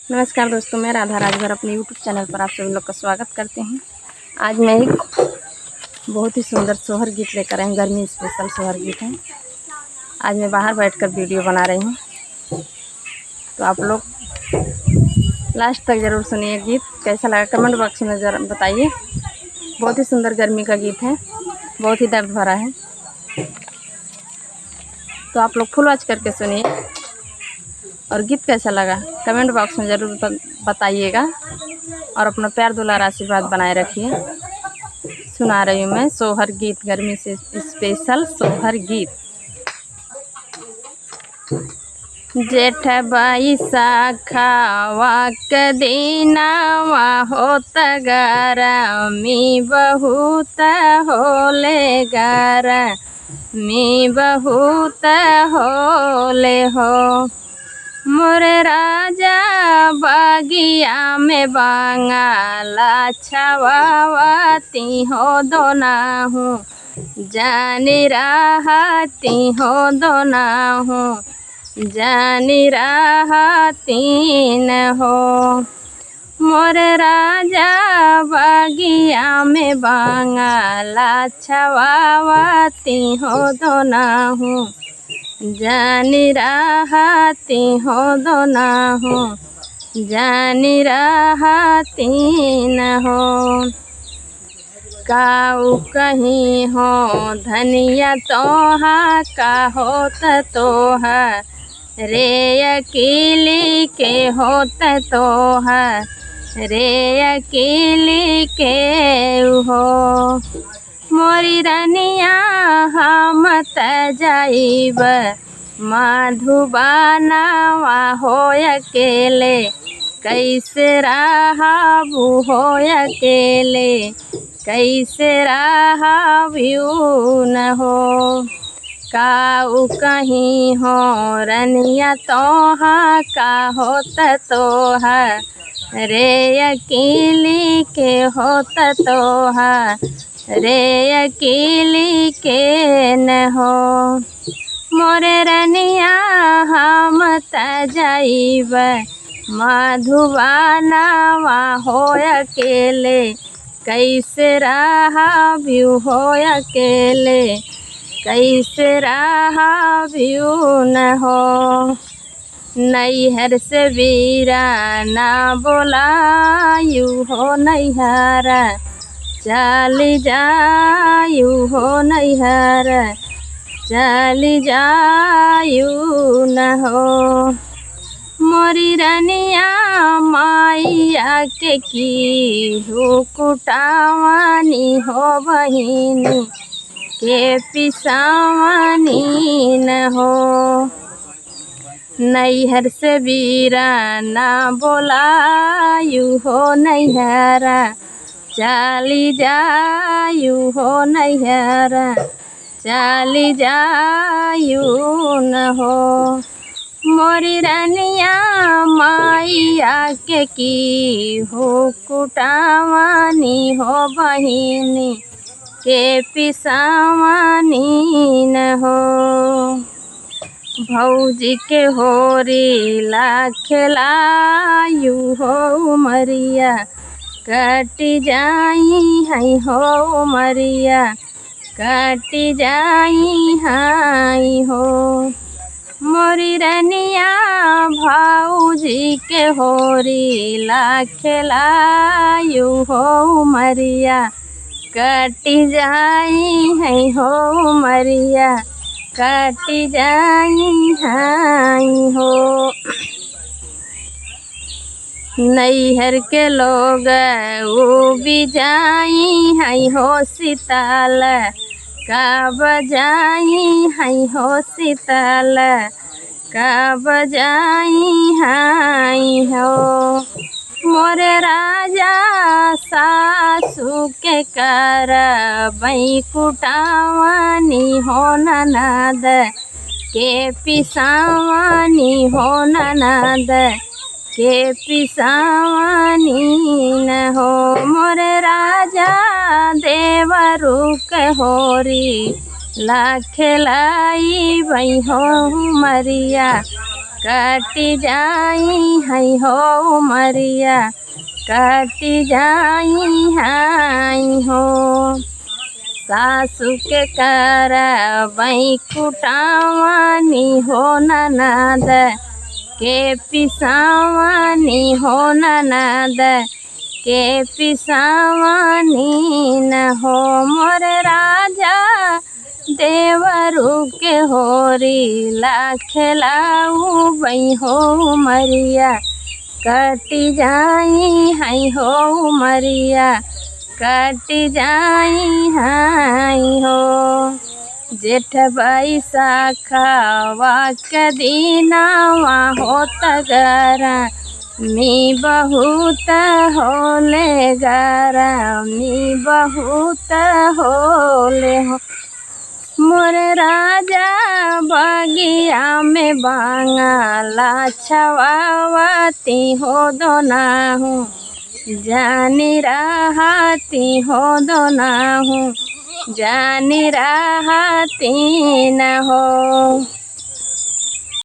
नमस्कार दोस्तों, मैं राधा राजभर अपने यूट्यूब चैनल पर आप सभी लोग का स्वागत करते हैं। आज मैं एक बहुत ही सुंदर सोहर गीत लेकर आई हूँ। गर्मी स्पेशल सोहर गीत है। आज मैं बाहर बैठकर वीडियो बना रही हूँ, तो आप लोग लास्ट तक ज़रूर सुनिए। गीत कैसा लगा कमेंट बॉक्स में ज़रा बताइए। बहुत ही सुंदर गर्मी का गीत है, बहुत ही दर्द भरा है, तो आप लोग फुल वॉच करके सुनिए। और गीत कैसा लगा कमेंट बॉक्स में ज़रूर बताइएगा और अपना प्यार दुलार आशीर्वाद बनाए रखिए। सुना रही हूँ मैं सोहर गीत, गर्मी से स्पेशल सोहर गीत। जेठ बैसाखवा के दिनवा होत गरमी बहुत होले, गरमी बहुत होले हो। मोरे राजा बगिया में बांगला छवावती हो दोना हूँ, जानी रहती हो दोना हूँ, जानी रहती न हो। मोरे राजा बगिया में बांगला छवावती हो दोना हूँ, जानी रहती हो दोना हो, जानी रहती न हो। काऊ कहीं हो धनिया तोहा का होत तोहा, रे अकेली के होत तोहा, रे अकेली के हो। मोरी रनिया हम त जाइब मधुबनवा हो अकेले, कैसे रहबू हो अकेले, कैसे रहबू न हो। काऊ कहीं हो रनिया तोहा का होत तोहा, रे अकेली के होत तोहा, रे अकेली के न हो। मोरे रनिया हम त जाइब मधुबनवा हो अकेले, कैसे रहबू हो अकेले, कैसे रहबू न हो। नैहर से वीराना बोलायू हो नैहर, चली जायू हो नैहर, चली जायू न हो। मोरी रनिया माइया के की हो कुटावानी हो बहिनी के पिसावानी न हो। नैहर से वीराना बोलायू हो नैहर, चली जायू हो नैहर, चली जायू न हो। मोरी रनिया माइया के की हो कुटावानी हो बहिनी के पिसावानी न हो। भौजी के होरी ला खेलायू हो उमरिया, कटी जाई है हो उमरिया, कटी जाई हाई हो। मोरी रनिया भौजी के होरी ला खेलायू हो उमरिया, कटी जाई है हो उमरिया, कटी जाई हाई हो। नैहर के लोग वो भी जाई है हो शीतल, कब जाई है हो शीतल, कब जाई हाई हो। मोरे राजा सासू के करबै कुटावानी हो ननद के पिसावानी हो ननद के पिसावानी न हो। मोरे राजा देवरू के होरी ला खेलाई बई हो उमरिया, कटी जाई है हो मरिया, कटी जाई हाई हो। सासु के करबई कुटावानी हो ननद के पिसावानी हो ननद के पिसावानी न हो। मोर राजा देवरू के होरी लाखेलाऊ बई हो मरिया, कटी जाई है हो मरिया, कटी जाई हाई हो। जेठ बैसाखवा के दिनवा होत गरमी बहुत होले, गरमी बहुत होले हो। मोर राजा बगिया में बांगला छवावती हो दोनाहू, जानी रहती हो दोनाहू, जानी रहती न हो।